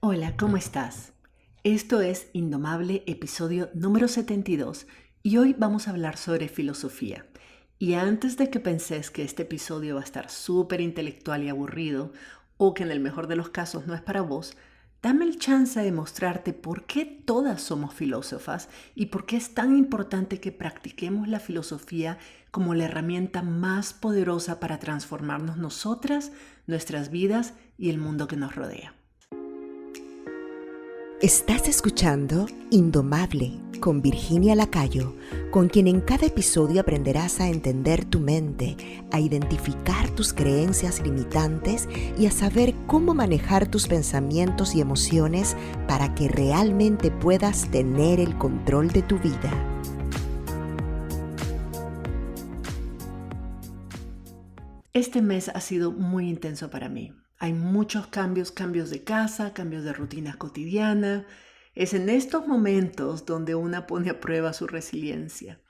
Hola, ¿cómo estás? Esto es Indomable, episodio número 72, y hoy vamos a hablar sobre filosofía. Y antes de que penses que este episodio va a estar súper intelectual y aburrido, o que en el mejor de los casos no es para vos, dame el chance de mostrarte por qué todas somos filósofas y por qué es tan importante que practiquemos la filosofía como la herramienta más poderosa para transformarnos nosotras, nuestras vidas y el mundo que nos rodea. Estás escuchando Indomable con Virginia Lacayo, con quien en cada episodio aprenderás a entender tu mente, a identificar tus creencias limitantes y a saber cómo manejar tus pensamientos y emociones para que realmente puedas tener el control de tu vida. Este mes ha sido muy intenso para mí. Hay muchos cambios de casa, cambios de rutina cotidiana. Es en estos momentos donde una pone a prueba su resiliencia.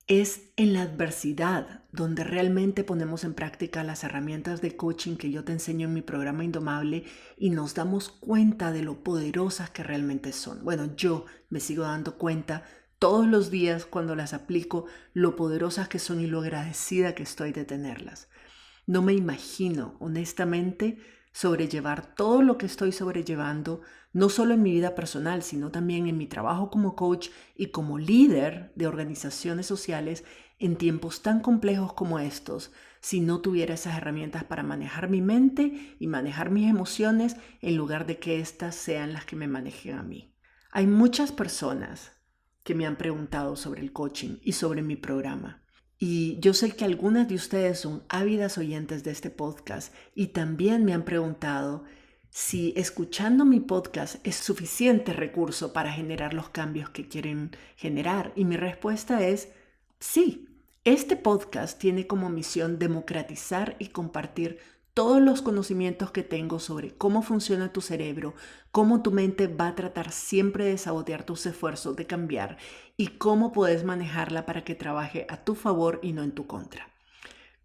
Es en la adversidad donde realmente ponemos en práctica las herramientas de coaching que yo te enseño en mi programa Indomable y nos damos cuenta de lo poderosas que realmente son. Bueno, yo me sigo dando cuenta todos los días cuando las aplico, lo poderosas que son y lo agradecida que estoy de tenerlas. No me imagino, honestamente, sobrellevar todo lo que estoy sobrellevando, no solo en mi vida personal, sino también en mi trabajo como coach y como líder de organizaciones sociales en tiempos tan complejos como estos, si no tuviera esas herramientas para manejar mi mente y manejar mis emociones en lugar de que éstas sean las que me manejen a mí. Hay muchas personas que me han preguntado sobre el coaching y sobre mi programa. Y yo sé que algunas de ustedes son ávidas oyentes de este podcast y también me han preguntado si escuchando mi podcast es suficiente recurso para generar los cambios que quieren generar. Y mi respuesta es sí. Este podcast tiene como misión democratizar y compartir todos los conocimientos que tengo sobre cómo funciona tu cerebro, cómo tu mente va a tratar siempre de sabotear tus esfuerzos de cambiar y cómo puedes manejarla para que trabaje a tu favor y no en tu contra.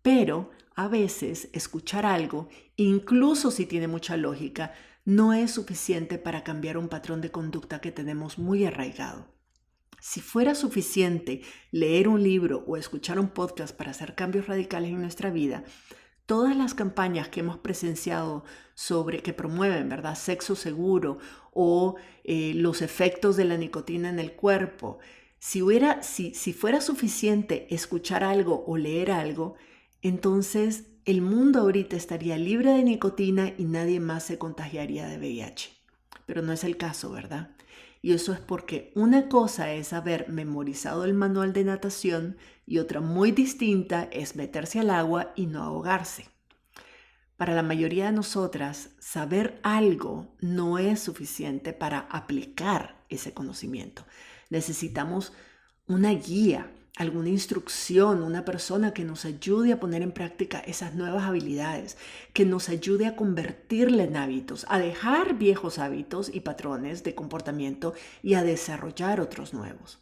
Pero a veces escuchar algo, incluso si tiene mucha lógica, no es suficiente para cambiar un patrón de conducta que tenemos muy arraigado. Si fuera suficiente leer un libro o escuchar un podcast para hacer cambios radicales en nuestra vida, todas las campañas que hemos presenciado sobre que promueven, ¿verdad?, sexo seguro o los efectos de la nicotina en el cuerpo, si fuera suficiente escuchar algo o leer algo, entonces el mundo ahorita estaría libre de nicotina y nadie más se contagiaría de VIH. Pero no es el caso, ¿verdad? Y eso es porque una cosa es haber memorizado el manual de natación y otra muy distinta es meterse al agua y no ahogarse. Para la mayoría de nosotras, saber algo no es suficiente para aplicar ese conocimiento. Necesitamos una guía, alguna instrucción, una persona que nos ayude a poner en práctica esas nuevas habilidades, que nos ayude a convertirla en hábitos, a dejar viejos hábitos y patrones de comportamiento y a desarrollar otros nuevos.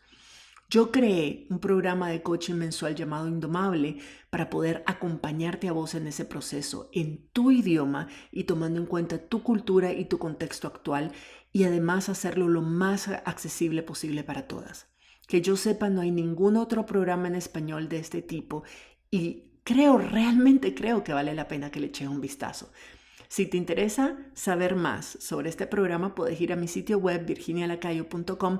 Yo creé un programa de coaching mensual llamado Indomable para poder acompañarte a vos en ese proceso, en tu idioma y tomando en cuenta tu cultura y tu contexto actual y además hacerlo lo más accesible posible para todas. Que yo sepa, no hay ningún otro programa en español de este tipo y realmente creo que vale la pena que le eches un vistazo. Si te interesa saber más sobre este programa, puedes ir a mi sitio web virginialacayo.com,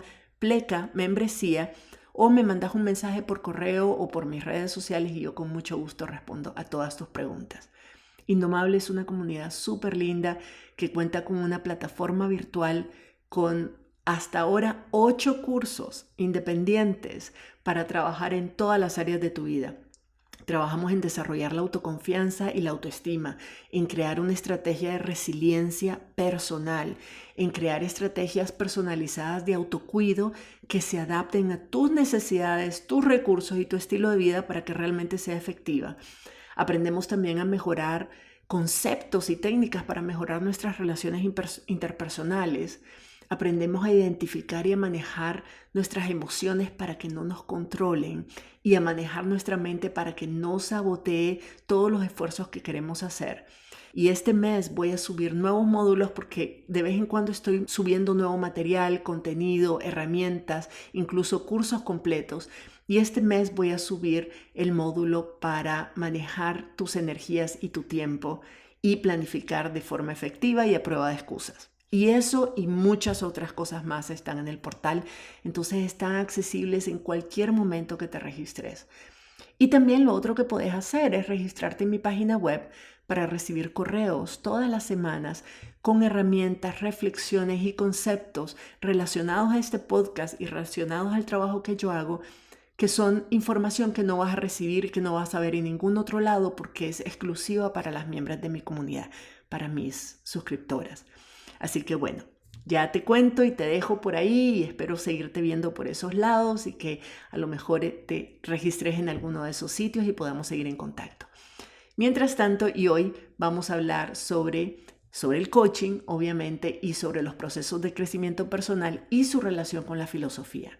membresía, o me mandas un mensaje por correo o por mis redes sociales y yo con mucho gusto respondo a todas tus preguntas. Indomable es una comunidad súper linda que cuenta con una plataforma virtual con hasta ahora 8 cursos independientes para trabajar en todas las áreas de tu vida. Trabajamos en desarrollar la autoconfianza y la autoestima, en crear una estrategia de resiliencia personal, en crear estrategias personalizadas de autocuido que se adapten a tus necesidades, tus recursos y tu estilo de vida para que realmente sea efectiva. Aprendemos también a mejorar conceptos y técnicas para mejorar nuestras relaciones interpersonales. Aprendemos a identificar y a manejar nuestras emociones para que no nos controlen y a manejar nuestra mente para que no sabotee todos los esfuerzos que queremos hacer. Y este mes voy a subir nuevos módulos porque de vez en cuando estoy subiendo nuevo material, contenido, herramientas, incluso cursos completos. Y este mes voy a subir el módulo para manejar tus energías y tu tiempo y planificar de forma efectiva y a prueba de excusas. Y eso y muchas otras cosas más están en el portal, entonces están accesibles en cualquier momento que te registres. Y también lo otro que puedes hacer es registrarte en mi página web para recibir correos todas las semanas con herramientas, reflexiones y conceptos relacionados a este podcast y relacionados al trabajo que yo hago, que son información que no vas a recibir y que no vas a ver en ningún otro lado porque es exclusiva para las miembros de mi comunidad, para mis suscriptoras. Así que bueno, ya te cuento y te dejo por ahí y espero seguirte viendo por esos lados y que a lo mejor te registres en alguno de esos sitios y podamos seguir en contacto. Mientras tanto, y hoy vamos a hablar sobre el coaching, obviamente, y sobre los procesos de crecimiento personal y su relación con la filosofía.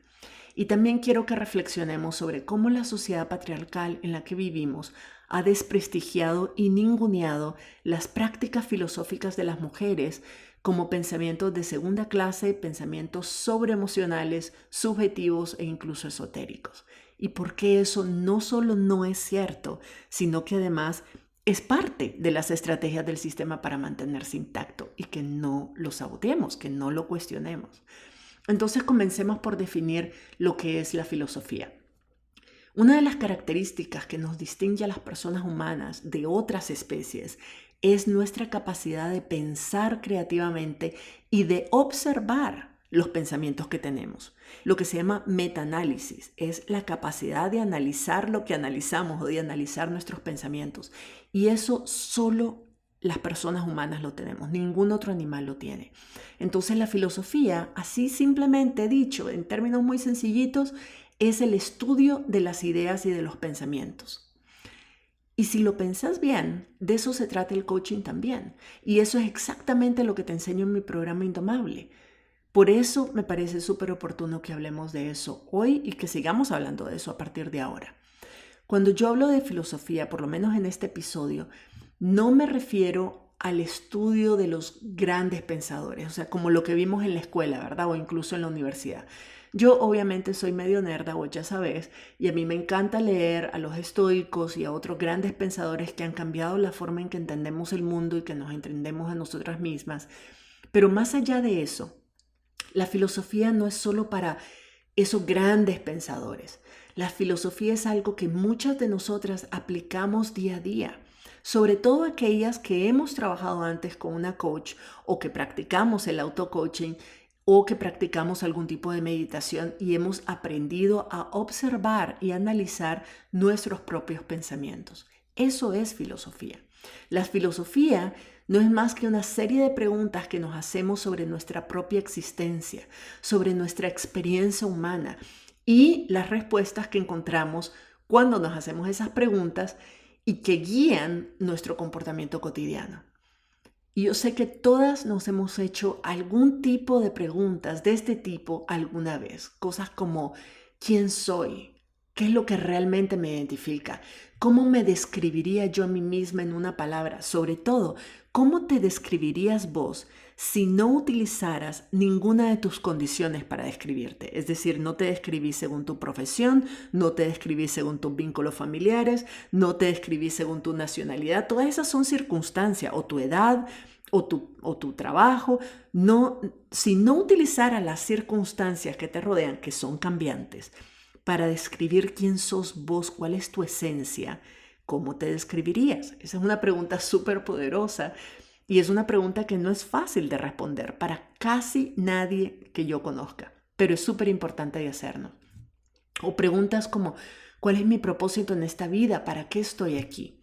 Y también quiero que reflexionemos sobre cómo la sociedad patriarcal en la que vivimos ha desprestigiado y ninguneado las prácticas filosóficas de las mujeres como pensamientos de segunda clase, pensamientos sobreemocionales, subjetivos e incluso esotéricos. Y por qué eso no solo no es cierto, sino que además es parte de las estrategias del sistema para mantenerse intacto y que no lo saboteemos, que no lo cuestionemos. Entonces comencemos por definir lo que es la filosofía. Una de las características que nos distingue a las personas humanas de otras especies es nuestra capacidad de pensar creativamente y de observar los pensamientos que tenemos. Lo que se llama metaanálisis es la capacidad de analizar lo que analizamos o de analizar nuestros pensamientos. Y eso solo las personas humanas lo tenemos, ningún otro animal lo tiene. Entonces la filosofía, así simplemente dicho, en términos muy sencillitos, es el estudio de las ideas y de los pensamientos. Y si lo pensás bien, de eso se trata el coaching también. Y eso es exactamente lo que te enseño en mi programa Indomable. Por eso me parece súper oportuno que hablemos de eso hoy y que sigamos hablando de eso a partir de ahora. Cuando yo hablo de filosofía, por lo menos en este episodio, no me refiero al estudio de los grandes pensadores, o sea, como lo que vimos en la escuela, ¿verdad? O incluso en la universidad. Yo obviamente soy medio nerda, vos ya sabés, y a mí me encanta leer a los estoicos y a otros grandes pensadores que han cambiado la forma en que entendemos el mundo y que nos entendemos a nosotras mismas. Pero más allá de eso, la filosofía no es solo para esos grandes pensadores. La filosofía es algo que muchas de nosotras aplicamos día a día, sobre todo aquellas que hemos trabajado antes con una coach o que practicamos el auto-coaching o que practicamos algún tipo de meditación y hemos aprendido a observar y analizar nuestros propios pensamientos. Eso es filosofía. La filosofía no es más que una serie de preguntas que nos hacemos sobre nuestra propia existencia, sobre nuestra experiencia humana y las respuestas que encontramos cuando nos hacemos esas preguntas y que guían nuestro comportamiento cotidiano. Y yo sé que todas nos hemos hecho algún tipo de preguntas de este tipo alguna vez. Cosas como, ¿quién soy? ¿Qué es lo que realmente me identifica? ¿Cómo me describiría yo a mí misma en una palabra? Sobre todo, ¿cómo te describirías vos si no utilizaras ninguna de tus condiciones para describirte? Es decir, no te describís según tu profesión, no te describís según tus vínculos familiares, no te describís según tu nacionalidad. Todas esas son circunstancias, o tu edad, o tu trabajo. No, si no utilizaras las circunstancias que te rodean, que son cambiantes, para describir quién sos vos, cuál es tu esencia, ¿cómo te describirías? Esa es una pregunta súper poderosa y es una pregunta que no es fácil de responder para casi nadie que yo conozca, pero es súper importante de hacernos. O preguntas como, ¿cuál es mi propósito en esta vida? ¿Para qué estoy aquí?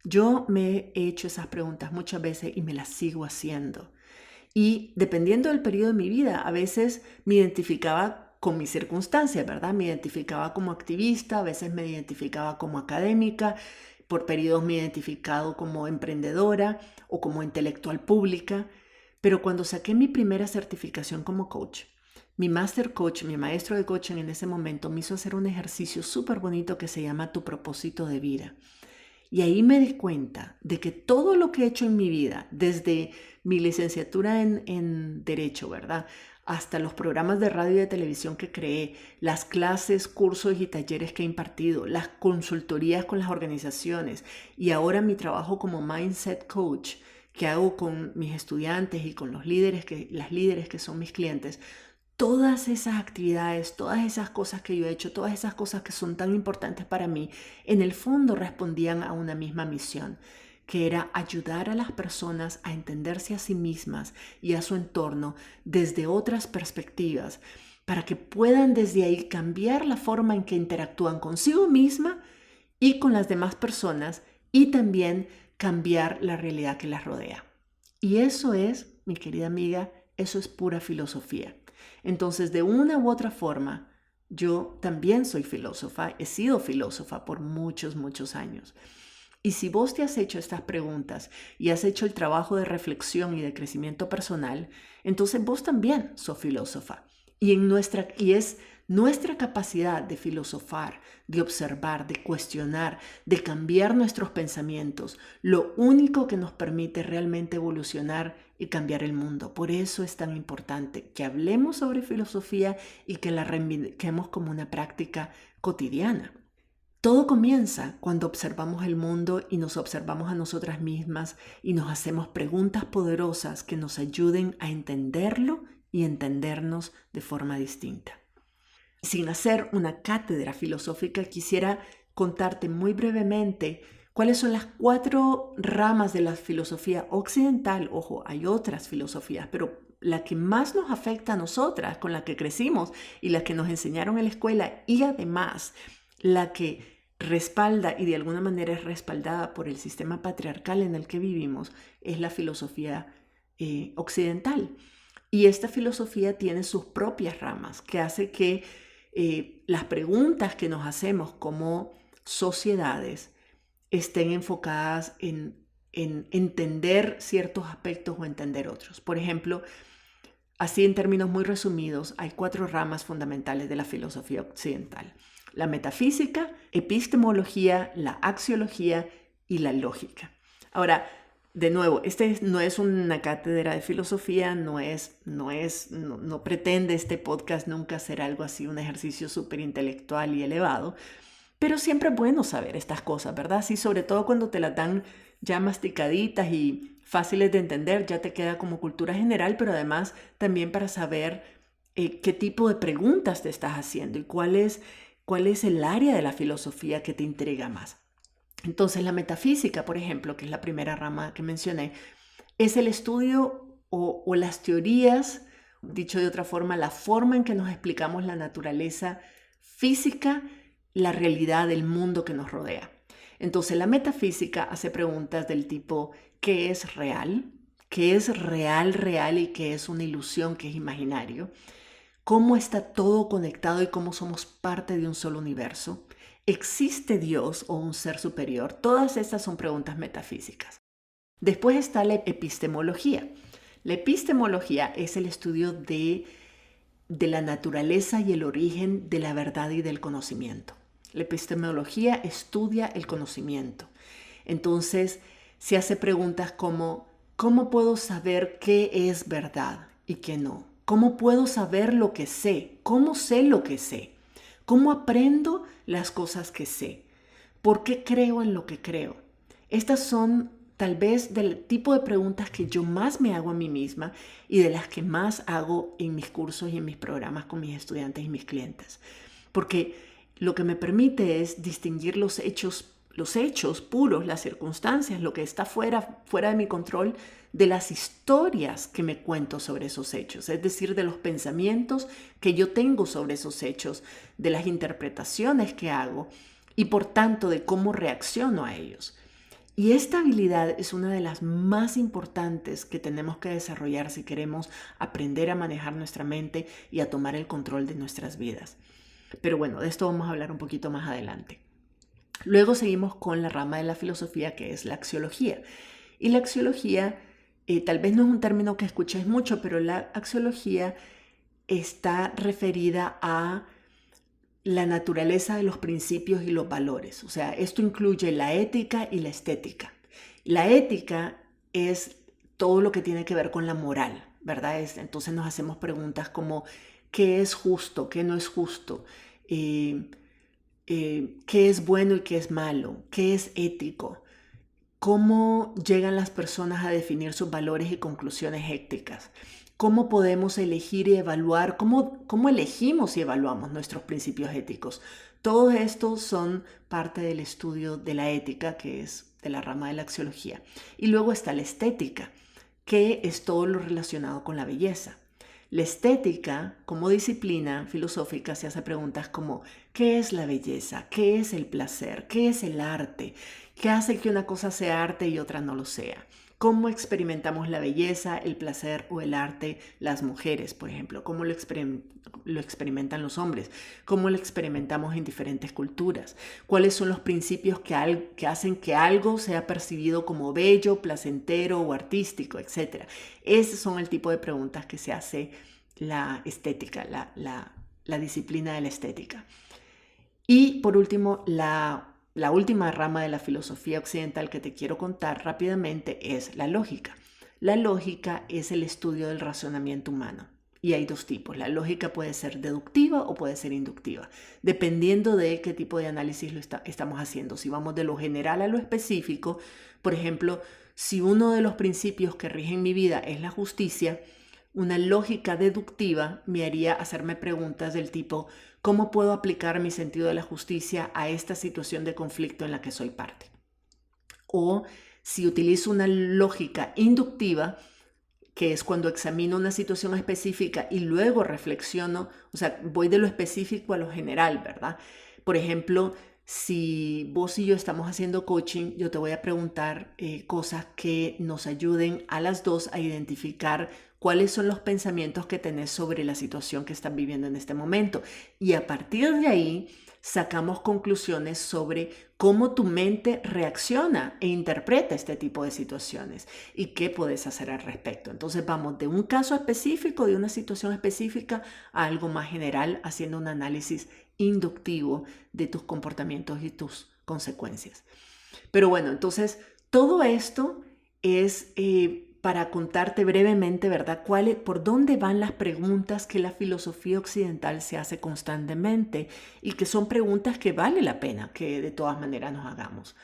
Yo me he hecho esas preguntas muchas veces y me las sigo haciendo. Y dependiendo del periodo de mi vida, a veces me identificaba con mis circunstancias, ¿verdad? Me identificaba como activista, a veces me identificaba como académica, por periodos me he identificado como emprendedora o como intelectual pública, pero cuando saqué mi primera certificación como coach, mi master coach, mi maestro de coaching en ese momento me hizo hacer un ejercicio súper bonito que se llama Tu propósito de vida. Y ahí me di cuenta de que todo lo que he hecho en mi vida, desde mi licenciatura en Derecho, ¿verdad?, hasta los programas de radio y de televisión que creé, las clases, cursos y talleres que he impartido, las consultorías con las organizaciones y ahora mi trabajo como Mindset Coach que hago con mis estudiantes y con las líderes que son mis clientes, todas esas actividades, todas esas cosas que yo he hecho, todas esas cosas que son tan importantes para mí, en el fondo respondían a una misma misión, que era ayudar a las personas a entenderse a sí mismas y a su entorno desde otras perspectivas, para que puedan desde ahí cambiar la forma en que interactúan consigo misma y con las demás personas y también cambiar la realidad que las rodea. Y eso es, mi querida amiga, eso es pura filosofía. Entonces, de una u otra forma, yo también soy filósofa, he sido filósofa por muchos, muchos años. Y si vos te has hecho estas preguntas y has hecho el trabajo de reflexión y de crecimiento personal, entonces vos también sos filósofa. Y es nuestra capacidad de filosofar, de observar, de cuestionar, de cambiar nuestros pensamientos, lo único que nos permite realmente evolucionar y cambiar el mundo. Por eso es tan importante que hablemos sobre filosofía y que la reivindiquemos como una práctica cotidiana. Todo comienza cuando observamos el mundo y nos observamos a nosotras mismas y nos hacemos preguntas poderosas que nos ayuden a entenderlo y entendernos de forma distinta. Sin hacer una cátedra filosófica, quisiera contarte muy brevemente cuáles son las 4 ramas de la filosofía occidental. Ojo, hay otras filosofías, pero la que más nos afecta a nosotras, con la que crecimos y la que nos enseñaron en la escuela y además la que respalda y de alguna manera es respaldada por el sistema patriarcal en el que vivimos, es la filosofía occidental. Y esta filosofía tiene sus propias ramas, que hace que las preguntas que nos hacemos como sociedades estén enfocadas en entender ciertos aspectos o entender otros. Por ejemplo, así en términos muy resumidos, hay 4 ramas fundamentales de la filosofía occidental: la metafísica, epistemología, la axiología y la lógica. Ahora, de nuevo, no es una cátedra de filosofía, no pretende este podcast nunca ser algo así, un ejercicio súper intelectual y elevado, pero siempre es bueno saber estas cosas, ¿verdad? Sí, sobre todo cuando te las dan ya masticaditas y fáciles de entender, ya te queda como cultura general, pero además también para saber qué tipo de preguntas te estás haciendo y cuál es el área de la filosofía que te intriga más. Entonces, la metafísica, por ejemplo, que es la primera rama que mencioné, es el estudio o las teorías, dicho de otra forma, la forma en que nos explicamos la naturaleza física, la realidad del mundo que nos rodea. Entonces, la metafísica hace preguntas del tipo: ¿qué es real? ¿Qué es real y qué es una ilusión, qué es imaginario? ¿Cómo está todo conectado y cómo somos parte de un solo universo? ¿Existe Dios o un ser superior? Todas estas son preguntas metafísicas. Después está la epistemología. La epistemología es el estudio de la naturaleza y el origen de la verdad y del conocimiento. La epistemología estudia el conocimiento. Entonces, se hace preguntas como: ¿cómo puedo saber qué es verdad y qué no? ¿Cómo puedo saber lo que sé? ¿Cómo sé lo que sé? ¿Cómo aprendo las cosas que sé? ¿Por qué creo en lo que creo? Estas son tal vez del tipo de preguntas que yo más me hago a mí misma y de las que más hago en mis cursos y en mis programas con mis estudiantes y mis clientes. Porque lo que me permite es distinguir los hechos puros, las circunstancias, lo que está fuera de mi control, de las historias que me cuento sobre esos hechos, es decir, de los pensamientos que yo tengo sobre esos hechos, de las interpretaciones que hago y por tanto de cómo reacciono a ellos. Y esta habilidad es una de las más importantes que tenemos que desarrollar si queremos aprender a manejar nuestra mente y a tomar el control de nuestras vidas. Pero bueno, de esto vamos a hablar un poquito más adelante. Luego seguimos con la rama de la filosofía que es la axiología. Y la axiología, tal vez no es un término que escuchéis mucho, pero la axiología está referida a la naturaleza de los principios y los valores. O sea, esto incluye la ética y la estética. La ética es todo lo que tiene que ver con la moral, ¿verdad? Entonces nos hacemos preguntas como ¿qué es justo? ¿Qué no es justo? ¿Qué es bueno y qué es malo? ¿Qué es ético? ¿Cómo llegan las personas a definir sus valores y conclusiones éticas? ¿Cómo podemos elegir y evaluar? ¿Cómo elegimos y evaluamos nuestros principios éticos? Todo esto son parte del estudio de la ética, que es de la rama de la axiología. Y luego está la estética, que es todo lo relacionado con la belleza. La estética, como disciplina filosófica, se hace preguntas como ¿qué es la belleza? ¿Qué es el placer? ¿Qué es el arte? ¿Qué hace que una cosa sea arte y otra no lo sea? ¿Cómo experimentamos la belleza, el placer o el arte las mujeres, por ejemplo? ¿Cómo lo experimentan los hombres? ¿Cómo lo experimentamos en diferentes culturas? ¿Cuáles son los principios que hacen que algo sea percibido como bello, placentero o artístico, etcétera? Esos son el tipo de preguntas que se hace la estética, la disciplina de la estética. Y por último, la última rama de la filosofía occidental que te quiero contar rápidamente es la lógica. La lógica es el estudio del razonamiento humano y hay dos tipos. La lógica puede ser deductiva o puede ser inductiva, dependiendo de qué tipo de análisis estamos haciendo. Si vamos de lo general a lo específico, por ejemplo, si uno de los principios que rigen mi vida es la justicia, una lógica deductiva me haría hacerme preguntas del tipo ¿cómo puedo aplicar mi sentido de la justicia a esta situación de conflicto en la que soy parte? O si utilizo una lógica inductiva, que es cuando examino una situación específica y luego reflexiono, o sea, voy de lo específico a lo general, ¿verdad? Por ejemplo, si vos y yo estamos haciendo coaching, yo te voy a preguntar cosas que nos ayuden a las dos a identificar cuáles son los pensamientos que tenés sobre la situación que estás viviendo en este momento. Y a partir de ahí sacamos conclusiones sobre cómo tu mente reacciona e interpreta este tipo de situaciones y qué puedes hacer al respecto. Entonces vamos de un caso específico, de una situación específica, a algo más general, haciendo un análisis inductivo de tus comportamientos y tus consecuencias. Pero bueno, entonces todo esto es para contarte brevemente, ¿verdad? ¿Por dónde van las preguntas que la filosofía occidental se hace constantemente y que son preguntas que vale la pena que de todas maneras nos hagamos?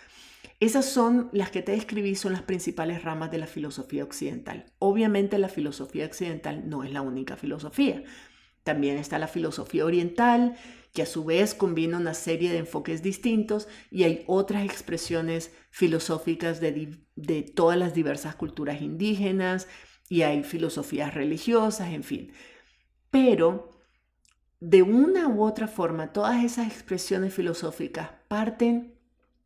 Esas son las que te describí, son las principales ramas de la filosofía occidental. Obviamente la filosofía occidental no es la única filosofía. También está la filosofía oriental, que a su vez combina una serie de enfoques distintos, y hay otras expresiones filosóficas de todas las diversas culturas indígenas, y hay filosofías religiosas, en fin. Pero de una u otra forma, todas esas expresiones filosóficas parten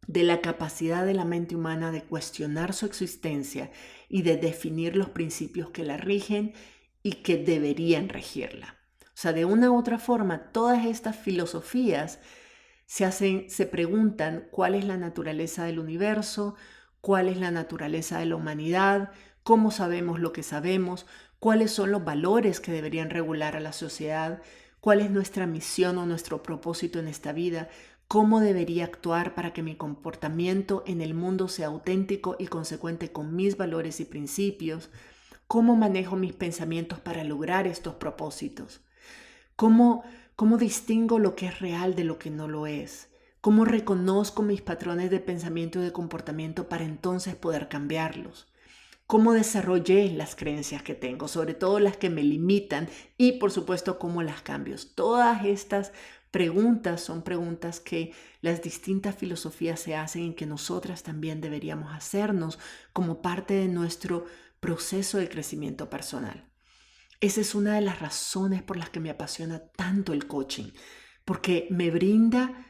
de la capacidad de la mente humana de cuestionar su existencia y de definir los principios que la rigen y que deberían regirla. O sea, de una u otra forma, todas estas filosofías se preguntan cuál es la naturaleza del universo, cuál es la naturaleza de la humanidad, cómo sabemos lo que sabemos, cuáles son los valores que deberían regular a la sociedad, cuál es nuestra misión o nuestro propósito en esta vida, cómo debería actuar para que mi comportamiento en el mundo sea auténtico y consecuente con mis valores y principios, cómo manejo mis pensamientos para lograr estos propósitos. ¿Cómo distingo lo que es real de lo que no lo es? ¿Cómo reconozco mis patrones de pensamiento y de comportamiento para entonces poder cambiarlos? ¿Cómo desarrollé las creencias que tengo, sobre todo las que me limitan? Y por supuesto, ¿cómo las cambio? Todas estas preguntas son preguntas que las distintas filosofías se hacen y que nosotras también deberíamos hacernos como parte de nuestro proceso de crecimiento personal. Esa es una de las razones por las que me apasiona tanto el coaching, porque me brinda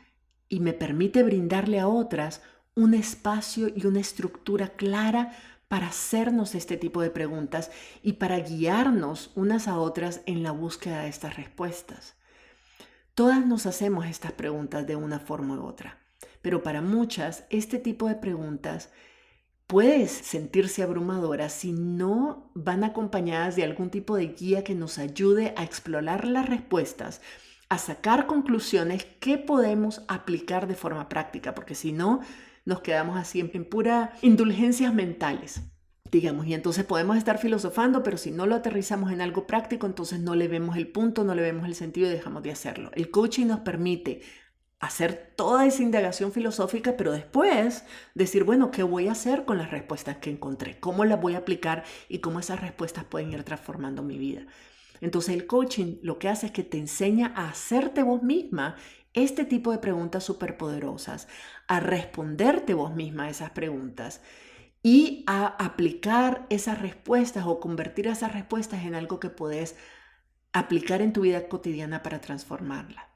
y me permite brindarle a otras un espacio y una estructura clara para hacernos este tipo de preguntas y para guiarnos unas a otras en la búsqueda de estas respuestas. Todas nos hacemos estas preguntas de una forma u otra, pero para muchas este tipo de preguntas puede sentirse abrumadora si no van acompañadas de algún tipo de guía que nos ayude a explorar las respuestas, a sacar conclusiones que podemos aplicar de forma práctica, porque si no, nos quedamos así en pura indulgencias mentales, digamos, y entonces podemos estar filosofando, pero si no lo aterrizamos en algo práctico, entonces no le vemos el punto, no le vemos el sentido y dejamos de hacerlo. El coaching nos permite hacer toda esa indagación filosófica, pero después decir, bueno, ¿qué voy a hacer con las respuestas que encontré? ¿Cómo las voy a aplicar y cómo esas respuestas pueden ir transformando mi vida? Entonces el coaching lo que hace es que te enseña a hacerte vos misma este tipo de preguntas súper poderosas, a responderte vos misma a esas preguntas y a aplicar esas respuestas o convertir esas respuestas en algo que podés aplicar en tu vida cotidiana para transformarla.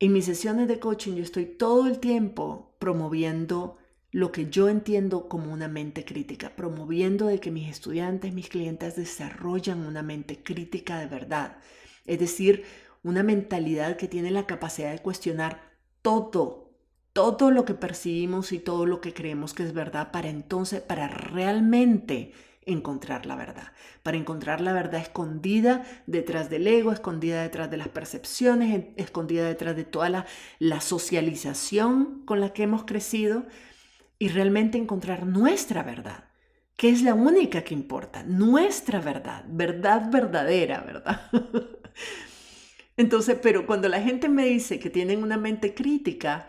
En mis sesiones de coaching yo estoy todo el tiempo promoviendo lo que yo entiendo como una mente crítica, promoviendo de que mis estudiantes, mis clientes desarrollan una mente crítica de verdad. Es decir, una mentalidad que tiene la capacidad de cuestionar todo lo que percibimos y todo lo que creemos que es verdad para realmente encontrar la verdad, para encontrar la verdad escondida detrás del ego, escondida detrás de las percepciones, escondida detrás de toda la socialización con la que hemos crecido y realmente encontrar nuestra verdad, que es la única que importa, nuestra verdad, verdad verdadera, ¿verdad? Entonces, pero cuando la gente me dice que tienen una mente crítica,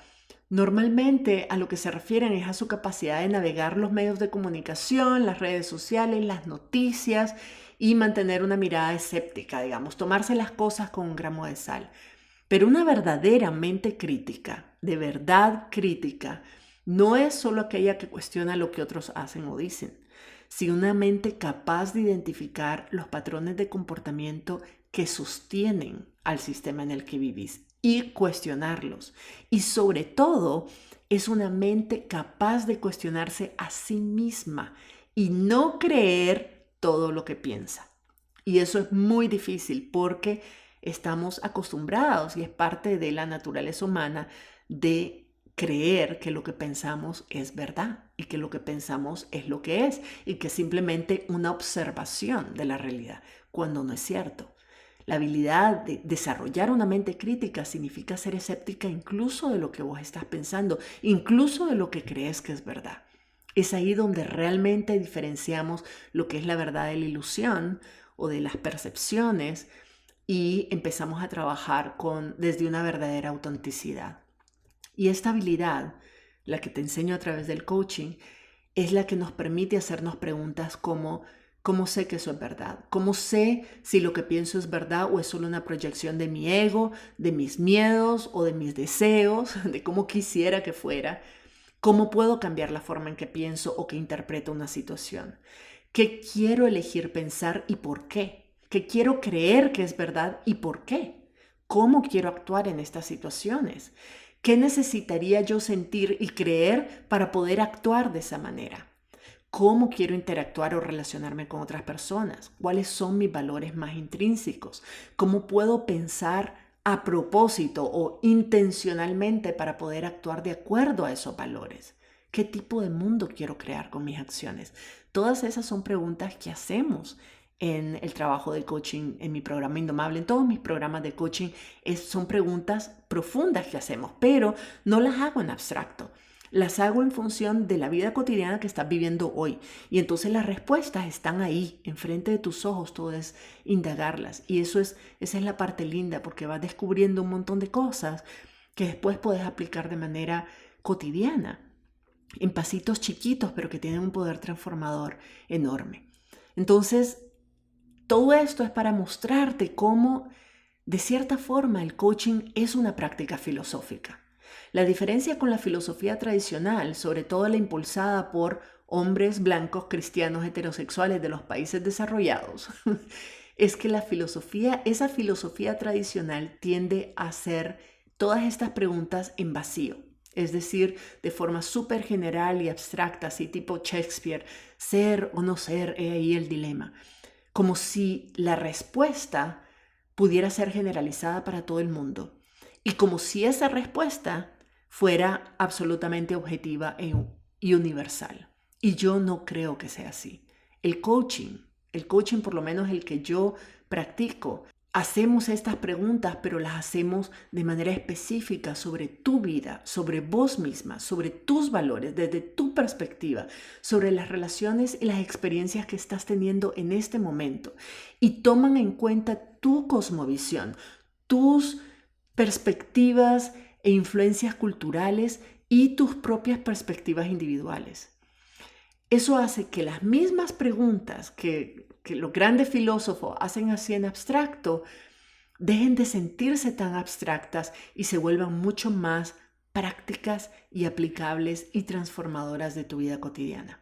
normalmente a lo que se refieren es a su capacidad de navegar los medios de comunicación, las redes sociales, las noticias y mantener una mirada escéptica, digamos, tomarse las cosas con un gramo de sal. Pero una verdadera mente crítica, de verdad crítica, no es solo aquella que cuestiona lo que otros hacen o dicen, sino una mente capaz de identificar los patrones de comportamiento que sostienen al sistema en el que vivís y cuestionarlos. Y sobre todo, es una mente capaz de cuestionarse a sí misma y no creer todo lo que piensa. Y eso es muy difícil porque estamos acostumbrados y es parte de la naturaleza humana de creer que lo que pensamos es verdad y que lo que pensamos es lo que es y que es simplemente una observación de la realidad, cuando no es cierto. La habilidad de desarrollar una mente crítica significa ser escéptica incluso de lo que vos estás pensando, incluso de lo que crees que es verdad. Es ahí donde realmente diferenciamos lo que es la verdad de la ilusión o de las percepciones y empezamos a trabajar desde una verdadera autenticidad. Y esta habilidad, la que te enseño a través del coaching, es la que nos permite hacernos preguntas como ¿cómo sé que eso es verdad? ¿Cómo sé si lo que pienso es verdad o es solo una proyección de mi ego, de mis miedos o de mis deseos, de cómo quisiera que fuera? ¿Cómo puedo cambiar la forma en que pienso o que interpreto una situación? ¿Qué quiero elegir pensar y por qué? ¿Qué quiero creer que es verdad y por qué? ¿Cómo quiero actuar en estas situaciones? ¿Qué necesitaría yo sentir y creer para poder actuar de esa manera? ¿Cómo quiero interactuar o relacionarme con otras personas? ¿Cuáles son mis valores más intrínsecos? ¿Cómo puedo pensar a propósito o intencionalmente para poder actuar de acuerdo a esos valores? ¿Qué tipo de mundo quiero crear con mis acciones? Todas esas son preguntas que hacemos en el trabajo de coaching, en mi programa Indomable, en todos mis programas de coaching, son preguntas profundas que hacemos, pero no las hago en abstracto. Las hago en función de la vida cotidiana que estás viviendo hoy. Y entonces las respuestas están ahí, enfrente de tus ojos, todo es indagarlas. Y esa es la parte linda, porque vas descubriendo un montón de cosas que después puedes aplicar de manera cotidiana, en pasitos chiquitos, pero que tienen un poder transformador enorme. Entonces, todo esto es para mostrarte cómo, de cierta forma, el coaching es una práctica filosófica. La diferencia con la filosofía tradicional, sobre todo la impulsada por hombres blancos cristianos heterosexuales de los países desarrollados, es que esa filosofía tradicional tiende a hacer todas estas preguntas en vacío. Es decir, de forma súper general y abstracta, así tipo Shakespeare, ser o no ser, he ahí el dilema. Como si la respuesta pudiera ser generalizada para todo el mundo. Y como si esa respuesta fuera absolutamente objetiva y universal. Y yo no creo que sea así. El coaching por lo menos el que yo practico, hacemos estas preguntas, pero las hacemos de manera específica sobre tu vida, sobre vos misma, sobre tus valores, desde tu perspectiva, sobre las relaciones y las experiencias que estás teniendo en este momento. Y toman en cuenta tu cosmovisión, tus perspectivas e influencias culturales y tus propias perspectivas individuales. Eso hace que las mismas preguntas que los grandes filósofos hacen así en abstracto, dejen de sentirse tan abstractas y se vuelvan mucho más prácticas y aplicables y transformadoras de tu vida cotidiana.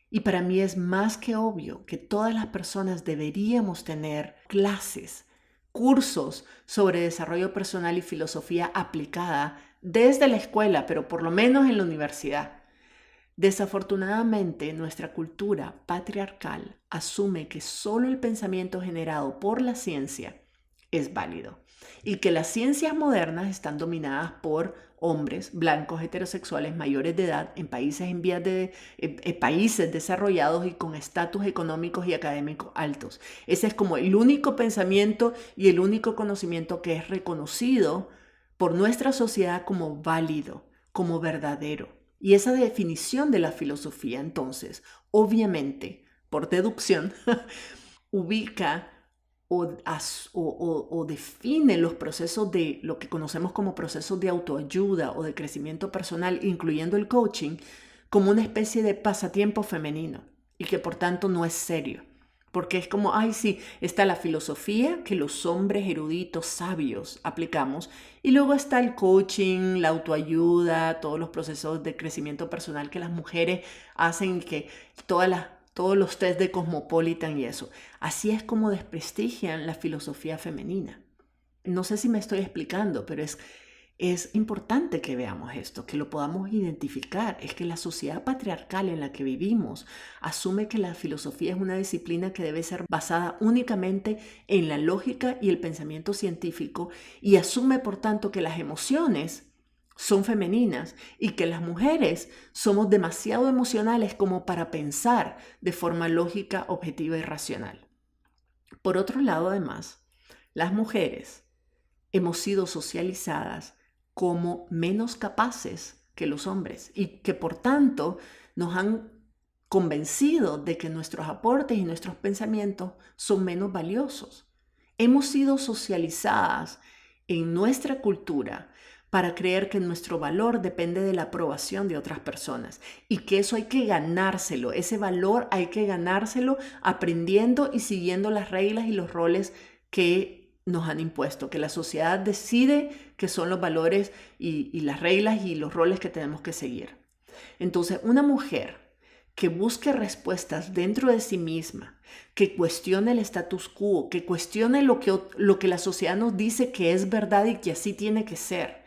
Y para mí es más que obvio que todas las personas deberíamos tener clases, cursos sobre desarrollo personal y filosofía aplicada desde la escuela, pero por lo menos en la universidad. Desafortunadamente, nuestra cultura patriarcal asume que solo el pensamiento generado por la ciencia es válido y que las ciencias modernas están dominadas por hombres blancos heterosexuales mayores de edad en países países desarrollados y con estatus económicos y académicos altos. Ese es como el único pensamiento y el único conocimiento que es reconocido por nuestra sociedad como válido, como verdadero. Y esa definición de la filosofía, entonces, obviamente, por deducción, ubica o define los procesos de lo que conocemos como procesos de autoayuda o de crecimiento personal, incluyendo el coaching, como una especie de pasatiempo femenino y que por tanto no es serio. Porque es como, ay, sí, está la filosofía que los hombres eruditos sabios aplicamos y luego está el coaching, la autoayuda, todos los procesos de crecimiento personal que las mujeres hacen, que todos los test de Cosmopolitan y eso. Así es como desprestigian la filosofía femenina. No sé si me estoy explicando, pero es importante que veamos esto, que lo podamos identificar. Es que la sociedad patriarcal en la que vivimos asume que la filosofía es una disciplina que debe ser basada únicamente en la lógica y el pensamiento científico y asume, por tanto, que las emociones son femeninas y que las mujeres somos demasiado emocionales como para pensar de forma lógica, objetiva y racional. Por otro lado, además, las mujeres hemos sido socializadas como menos capaces que los hombres y que por tanto nos han convencido de que nuestros aportes y nuestros pensamientos son menos valiosos. Hemos sido socializadas en nuestra cultura para creer que nuestro valor depende de la aprobación de otras personas y que eso hay que ganárselo, ese valor hay que ganárselo aprendiendo y siguiendo las reglas y los roles que nos han impuesto, que la sociedad decide que son los valores y las reglas y los roles que tenemos que seguir. Entonces, una mujer que busque respuestas dentro de sí misma, que cuestione el status quo, que cuestione lo que la sociedad nos dice que es verdad y que así tiene que ser,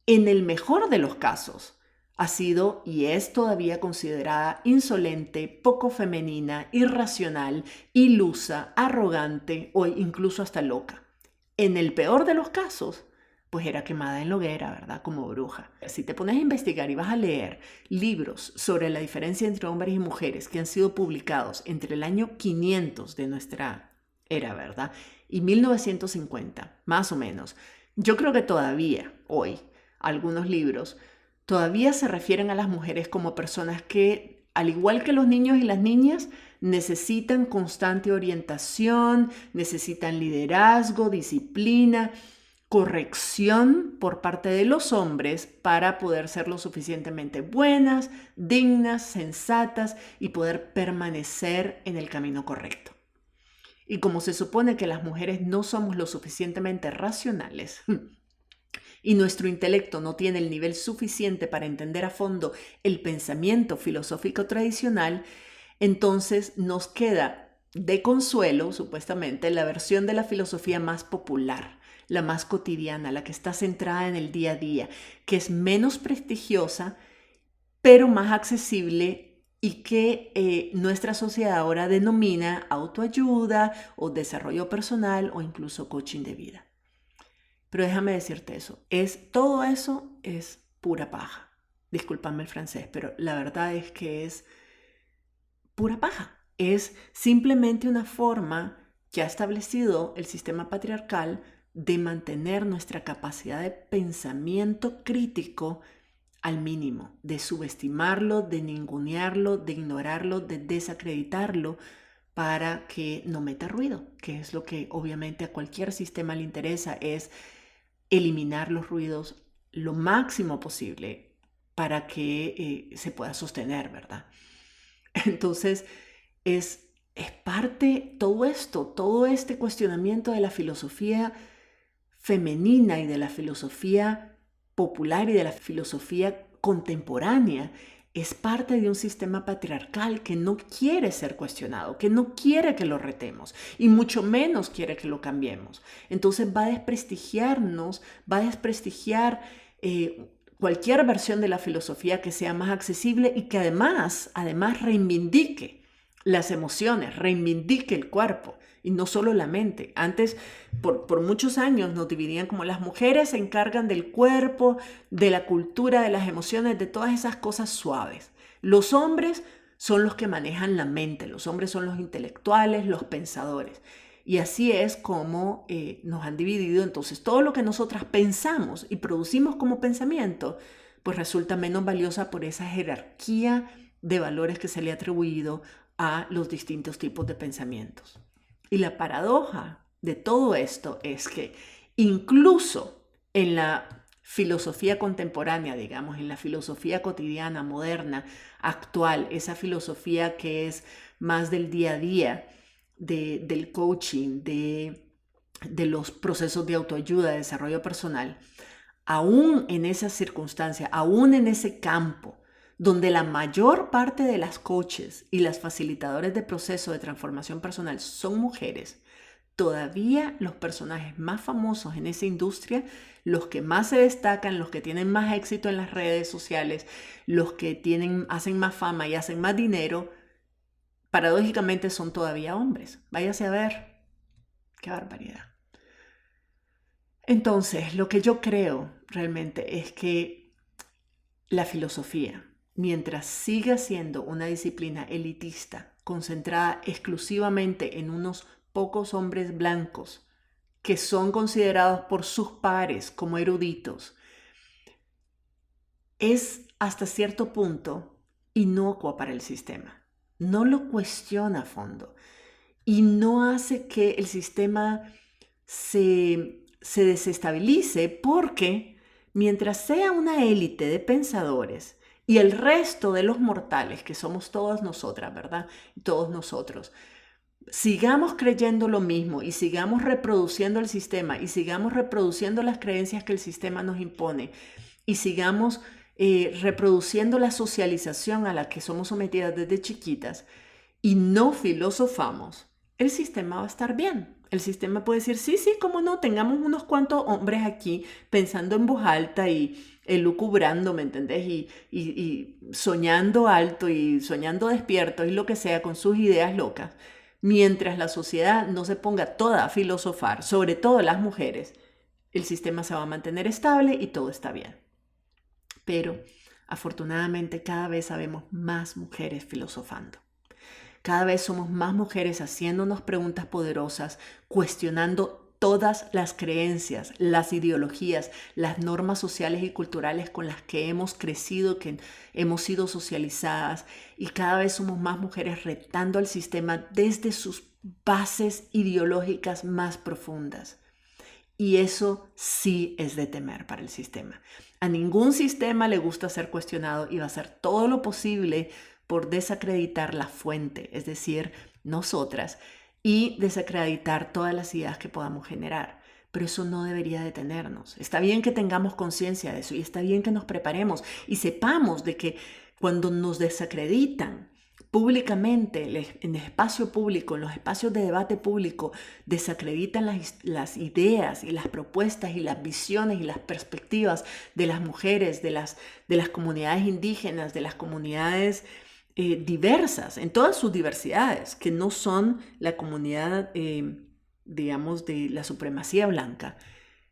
en el mejor de los casos, ha sido y es todavía considerada insolente, poco femenina, irracional, ilusa, arrogante o incluso hasta loca. En el peor de los casos, pues era quemada en la hoguera, ¿verdad? Como bruja. Si te pones a investigar y vas a leer libros sobre la diferencia entre hombres y mujeres que han sido publicados entre el año 500 de nuestra era, ¿verdad? Y 1950, más o menos. Yo creo que todavía hoy algunos libros todavía se refieren a las mujeres como personas que, al igual que los niños y las niñas, necesitan constante orientación, necesitan liderazgo, disciplina, corrección por parte de los hombres para poder ser lo suficientemente buenas, dignas, sensatas y poder permanecer en el camino correcto. Y como se supone que las mujeres no somos lo suficientemente racionales, y nuestro intelecto no tiene el nivel suficiente para entender a fondo el pensamiento filosófico tradicional, entonces nos queda de consuelo, supuestamente, la versión de la filosofía más popular, la más cotidiana, la que está centrada en el día a día, que es menos prestigiosa, pero más accesible y que nuestra sociedad ahora denomina autoayuda o desarrollo personal o incluso coaching de vida. Pero déjame decirte eso, todo eso es pura paja. Discúlpame el francés, pero la verdad es que es pura paja. Es simplemente una forma que ha establecido el sistema patriarcal de mantener nuestra capacidad de pensamiento crítico al mínimo, de subestimarlo, de ningunearlo, de ignorarlo, de desacreditarlo para que no meta ruido, que es lo que obviamente a cualquier sistema le interesa, es eliminar los ruidos lo máximo posible para que se pueda sostener, ¿verdad? Entonces, es parte todo esto, todo este cuestionamiento de la filosofía femenina y de la filosofía popular y de la filosofía contemporánea, es parte de un sistema patriarcal que no quiere ser cuestionado, que no quiere que lo retemos y mucho menos quiere que lo cambiemos. Entonces va a desprestigiarnos, va a desprestigiar cualquier versión de la filosofía que sea más accesible y que además reivindique las emociones, reivindique el cuerpo y no solo la mente. Antes, por muchos años nos dividían como las mujeres se encargan del cuerpo, de la cultura, de las emociones, de todas esas cosas suaves. Los hombres son los que manejan la mente, los hombres son los intelectuales, los pensadores. Y así es como nos han dividido. Entonces, todo lo que nosotras pensamos y producimos como pensamiento, pues resulta menos valiosa por esa jerarquía de valores que se le ha atribuido a los distintos tipos de pensamientos. Y la paradoja de todo esto es que incluso en la filosofía contemporánea, digamos, en la filosofía cotidiana, moderna, actual, esa filosofía que es más del día a día, del coaching, de los procesos de autoayuda, de desarrollo personal, aún en esa circunstancia, aún en ese campo, donde la mayor parte de las coaches y las facilitadores de proceso de transformación personal son mujeres, todavía los personajes más famosos en esa industria, los que más se destacan, los que tienen más éxito en las redes sociales, los que hacen más fama y hacen más dinero, paradójicamente son todavía hombres. Váyase a ver. ¡Qué barbaridad! Entonces, lo que yo creo realmente es que la filosofía, mientras siga siendo una disciplina elitista, concentrada exclusivamente en unos pocos hombres blancos que son considerados por sus pares como eruditos, es hasta cierto punto inocua para el sistema. No lo cuestiona a fondo y no hace que el sistema se desestabilice, porque mientras sea una élite de pensadores y el resto de los mortales, que somos todas nosotras, ¿verdad? Todos nosotros, sigamos creyendo lo mismo y sigamos reproduciendo el sistema y sigamos reproduciendo las creencias que el sistema nos impone y sigamos reproduciendo la socialización a la que somos sometidas desde chiquitas y no filosofamos, el sistema va a estar bien. El sistema puede decir, sí, cómo no, tengamos unos cuantos hombres aquí pensando en voz alta y elucubrando, ¿me entendés? Y soñando alto y soñando despierto y lo que sea con sus ideas locas. Mientras la sociedad no se ponga toda a filosofar, sobre todo las mujeres, el sistema se va a mantener estable y todo está bien. Pero afortunadamente cada vez sabemos más mujeres filosofando. Cada vez somos más mujeres haciéndonos preguntas poderosas, cuestionando todas las creencias, las ideologías, las normas sociales y culturales con las que hemos crecido, que hemos sido socializadas, y cada vez somos más mujeres retando al sistema desde sus bases ideológicas más profundas. Y eso sí es de temer para el sistema. A ningún sistema le gusta ser cuestionado y va a hacer todo lo posible por desacreditar la fuente, es decir, nosotras, y desacreditar todas las ideas que podamos generar. Pero eso no debería detenernos. Está bien que tengamos conciencia de eso y está bien que nos preparemos y sepamos de que cuando nos desacreditan públicamente, en el espacio público, en los espacios de debate público, desacreditan las ideas y las propuestas y las visiones y las perspectivas de las mujeres, de las comunidades indígenas, de las comunidades diversas, en todas sus diversidades, que no son la comunidad, digamos, de la supremacía blanca.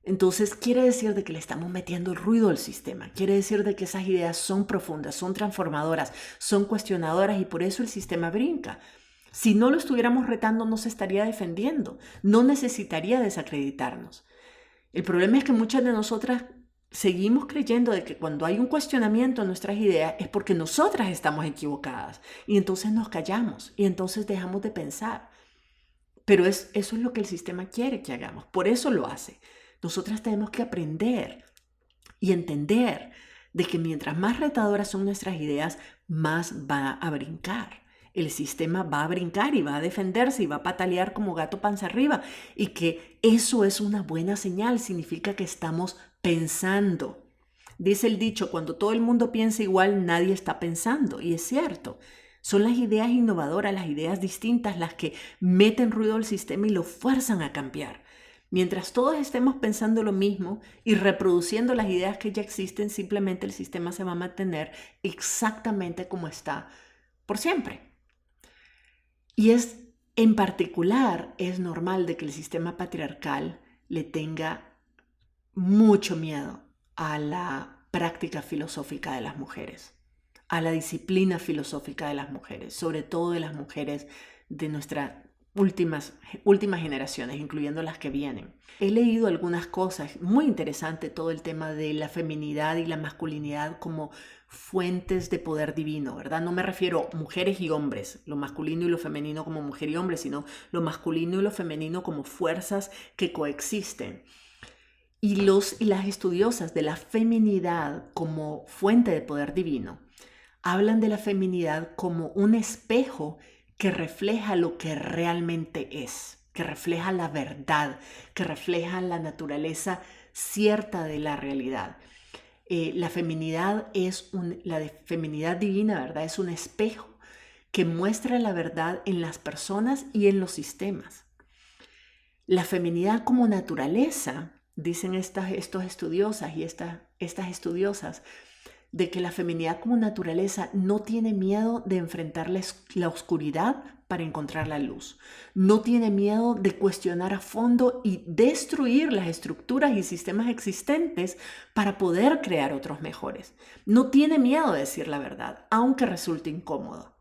Entonces quiere decir de que le estamos metiendo el ruido al sistema, quiere decir de que esas ideas son profundas, son transformadoras, son cuestionadoras y por eso el sistema brinca. Si no lo estuviéramos retando, no se estaría defendiendo, no necesitaría desacreditarnos. El problema es que muchas de nosotras seguimos creyendo de que cuando hay un cuestionamiento en nuestras ideas es porque nosotras estamos equivocadas y entonces nos callamos y entonces dejamos de pensar. Pero eso es lo que el sistema quiere que hagamos, por eso lo hace. Nosotras tenemos que aprender y entender de que mientras más retadoras son nuestras ideas, más va a brincar. El sistema va a brincar y va a defenderse y va a patalear como gato panza arriba. Y que eso es una buena señal, significa que estamos pensando. Dice el dicho, cuando todo el mundo piensa igual, nadie está pensando. Y es cierto. Son las ideas innovadoras, las ideas distintas, las que meten ruido al sistema y lo fuerzan a cambiar. Mientras todos estemos pensando lo mismo y reproduciendo las ideas que ya existen, simplemente el sistema se va a mantener exactamente como está por siempre. Y en particular, es normal de que el sistema patriarcal le tenga mucho miedo a la práctica filosófica de las mujeres, a la disciplina filosófica de las mujeres, sobre todo de las mujeres de nuestras últimas generaciones, incluyendo las que vienen. He leído algunas cosas, muy interesante todo el tema de la feminidad y la masculinidad como fuentes de poder divino, ¿verdad? No me refiero a mujeres y hombres, lo masculino y lo femenino como mujer y hombre, sino lo masculino y lo femenino como fuerzas que coexisten. Y las estudiosas de la feminidad como fuente de poder divino hablan de la feminidad como un espejo que refleja lo que realmente es, que refleja la verdad, que refleja la naturaleza cierta de la realidad. La feminidad feminidad divina, ¿verdad? Es un espejo que muestra la verdad en las personas y en los sistemas. La feminidad como naturaleza, dicen estas estudiosas y estas estudiosas, de que la feminidad como naturaleza no tiene miedo de enfrentar la oscuridad para encontrar la luz. No tiene miedo de cuestionar a fondo y destruir las estructuras y sistemas existentes para poder crear otros mejores. No tiene miedo de decir la verdad, aunque resulte incómodo.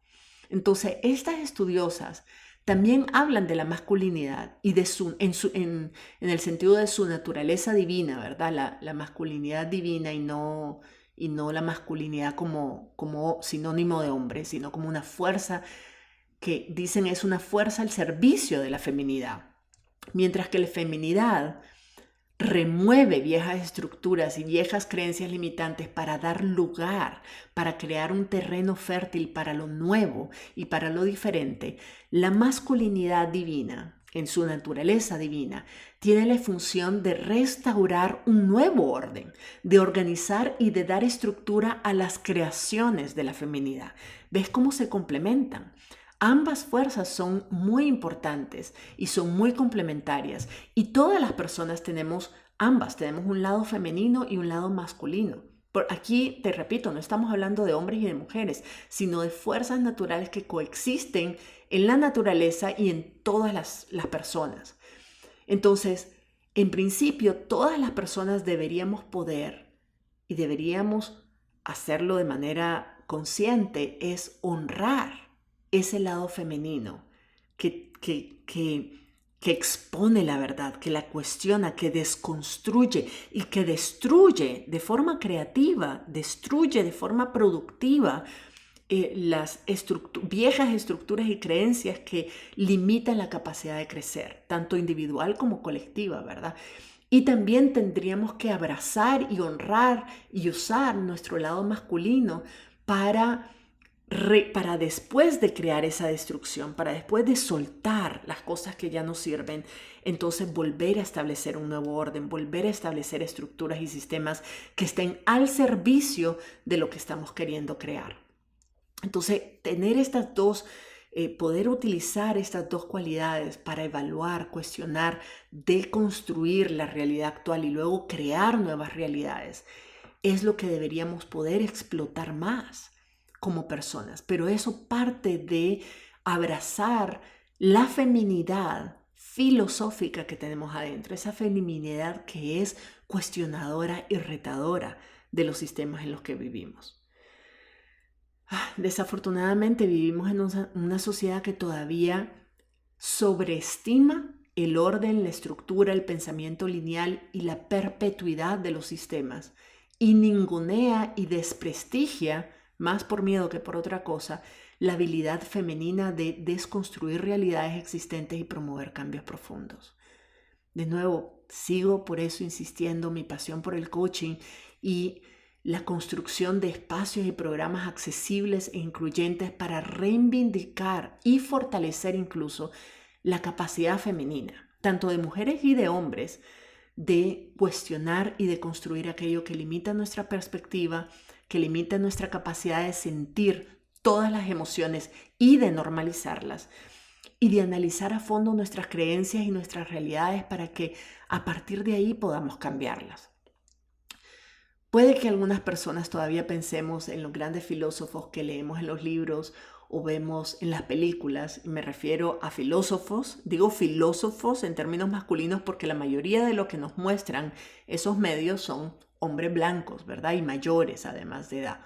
Entonces, estas estudiosas también hablan de la masculinidad y en el sentido de su naturaleza divina, ¿verdad? La masculinidad divina y no la masculinidad como sinónimo de hombre, sino como una fuerza que dicen es una fuerza al servicio de la feminidad. Mientras que la feminidad remueve viejas estructuras y viejas creencias limitantes para dar lugar, para crear un terreno fértil para lo nuevo y para lo diferente, la masculinidad divina, en su naturaleza divina, tiene la función de restaurar un nuevo orden, de organizar y de dar estructura a las creaciones de la feminidad. ¿Ves cómo se complementan? Ambas fuerzas son muy importantes y son muy complementarias y todas las personas tenemos ambas, tenemos un lado femenino y un lado masculino. Por aquí, te repito, no estamos hablando de hombres y de mujeres, sino de fuerzas naturales que coexisten en la naturaleza y en todas las personas. Entonces, en principio, todas las personas deberíamos poder y deberíamos hacerlo de manera consciente, es honrar ese lado femenino que expone la verdad, que la cuestiona, que desconstruye y que destruye de forma creativa, destruye de forma productiva las viejas estructuras y creencias que limitan la capacidad de crecer, tanto individual como colectiva, ¿verdad? Y también tendríamos que abrazar y honrar y usar nuestro lado masculino para después de crear esa destrucción, para después de soltar las cosas que ya no sirven, entonces volver a establecer un nuevo orden, volver a establecer estructuras y sistemas que estén al servicio de lo que estamos queriendo crear. Entonces, tener poder utilizar estas dos cualidades para evaluar, cuestionar, deconstruir la realidad actual y luego crear nuevas realidades, es lo que deberíamos poder explotar más como personas, pero eso parte de abrazar la feminidad filosófica que tenemos adentro, esa feminidad que es cuestionadora y retadora de los sistemas en los que vivimos. Desafortunadamente vivimos en una sociedad que todavía sobreestima el orden, la estructura, el pensamiento lineal y la perpetuidad de los sistemas, y ningunea y desprestigia, más por miedo que por otra cosa, la habilidad femenina de desconstruir realidades existentes y promover cambios profundos. De nuevo, sigo por eso insistiendo mi pasión por el coaching y la construcción de espacios y programas accesibles e incluyentes para reivindicar y fortalecer incluso la capacidad femenina, tanto de mujeres y de hombres, de cuestionar y de construir aquello que limita nuestra perspectiva, que limita nuestra capacidad de sentir todas las emociones y de normalizarlas, y de analizar a fondo nuestras creencias y nuestras realidades para que a partir de ahí podamos cambiarlas. Puede que algunas personas todavía pensemos en los grandes filósofos que leemos en los libros o vemos en las películas. Me refiero a filósofos, digo filósofos en términos masculinos porque la mayoría de lo que nos muestran esos medios son hombres blancos, ¿verdad? Y mayores además de edad.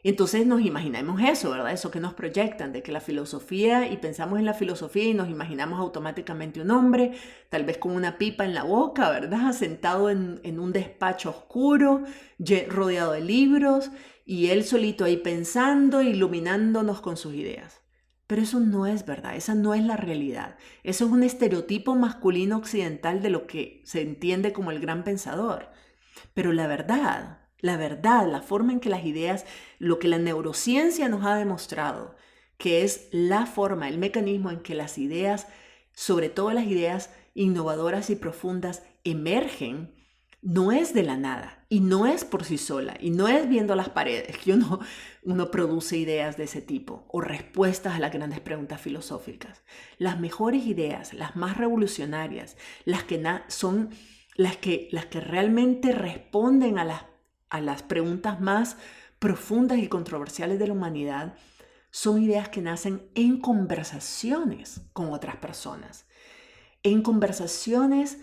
Entonces nos imaginamos eso, ¿verdad? Eso que nos proyectan de que la filosofía, y pensamos en la filosofía y nos imaginamos automáticamente un hombre, tal vez con una pipa en la boca, ¿verdad? Sentado en un despacho oscuro, rodeado de libros, y él solito ahí pensando, iluminándonos con sus ideas. Pero eso no es verdad, esa no es la realidad. Eso es un estereotipo masculino occidental de lo que se entiende como el gran pensador. Pero la verdad, la forma en que las ideas, lo que la neurociencia nos ha demostrado, que es la forma, el mecanismo en que las ideas, sobre todo las ideas innovadoras y profundas, emergen, no es de la nada y no es por sí sola y no es viendo las paredes que uno produce ideas de ese tipo o respuestas a las grandes preguntas filosóficas. Las mejores ideas, las más revolucionarias, las que son las que realmente responden a las preguntas más profundas y controversiales de la humanidad, son ideas que nacen en conversaciones con otras personas, en conversaciones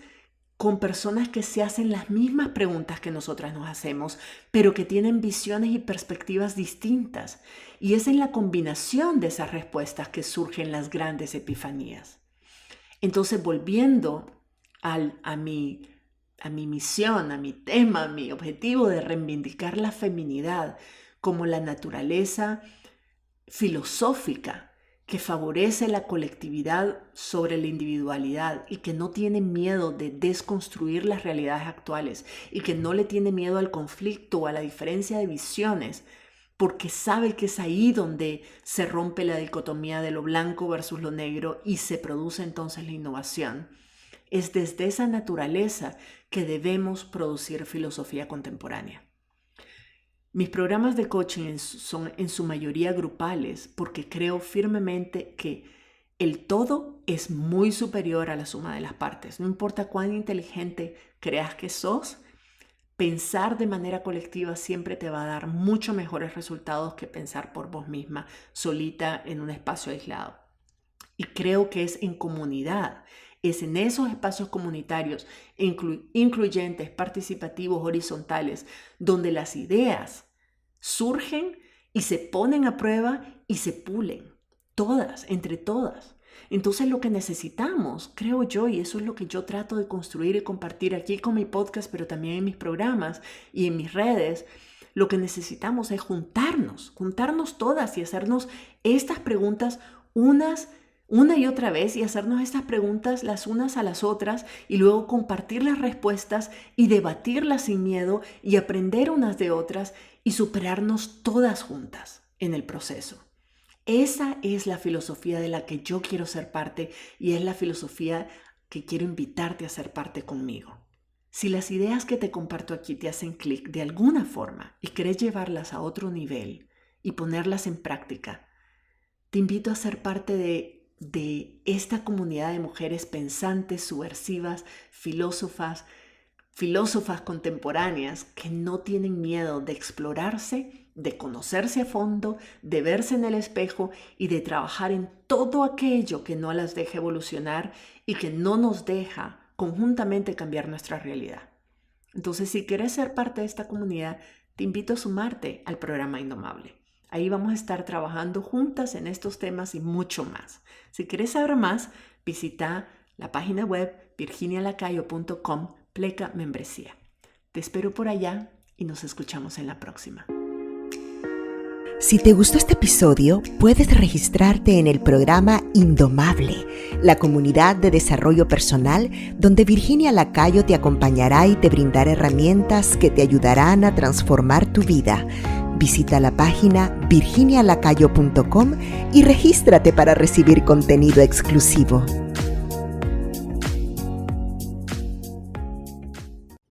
con personas que se hacen las mismas preguntas que nosotras nos hacemos, pero que tienen visiones y perspectivas distintas. Y es en la combinación de esas respuestas que surgen las grandes epifanías. Entonces, volviendo a mi misión, a mi tema, a mi objetivo de reivindicar la feminidad como la naturaleza filosófica que favorece la colectividad sobre la individualidad y que no tiene miedo de desconstruir las realidades actuales y que no le tiene miedo al conflicto o a la diferencia de visiones, porque sabe que es ahí donde se rompe la dicotomía de lo blanco versus lo negro y se produce entonces la innovación. Es desde esa naturaleza que debemos producir filosofía contemporánea. Mis programas de coaching son en su mayoría grupales porque creo firmemente que el todo es muy superior a la suma de las partes. No importa cuán inteligente creas que sos, pensar de manera colectiva siempre te va a dar mucho mejores resultados que pensar por vos misma, solita en un espacio aislado. Y creo que es en comunidad, es en esos espacios comunitarios, incluyentes, participativos, horizontales, donde las ideas surgen y se ponen a prueba y se pulen, todas, entre todas. Entonces lo que necesitamos, creo yo, y eso es lo que yo trato de construir y compartir aquí con mi podcast, pero también en mis programas y en mis redes, lo que necesitamos es juntarnos todas y hacernos estas preguntas una y otra vez y hacernos estas preguntas las unas a las otras y luego compartir las respuestas y debatirlas sin miedo y aprender unas de otras y superarnos todas juntas en el proceso. Esa es la filosofía de la que yo quiero ser parte y es la filosofía que quiero invitarte a ser parte conmigo. Si las ideas que te comparto aquí te hacen clic de alguna forma y querés llevarlas a otro nivel y ponerlas en práctica, te invito a ser parte de esta comunidad de mujeres pensantes, subversivas, filósofas contemporáneas que no tienen miedo de explorarse, de conocerse a fondo, de verse en el espejo y de trabajar en todo aquello que no las deja evolucionar y que no nos deja conjuntamente cambiar nuestra realidad. Entonces, si quieres ser parte de esta comunidad, te invito a sumarte al programa Indomable. Ahí vamos a estar trabajando juntas en estos temas y mucho más. Si quieres saber más, visita la página web virginialacayo.com/membresía. Te espero por allá y nos escuchamos en la próxima. Si te gustó este episodio, puedes registrarte en el programa Indomable, la comunidad de desarrollo personal donde Virginia Lacayo te acompañará y te brindará herramientas que te ayudarán a transformar tu vida. Visita la página virginialacayo.com y regístrate para recibir contenido exclusivo.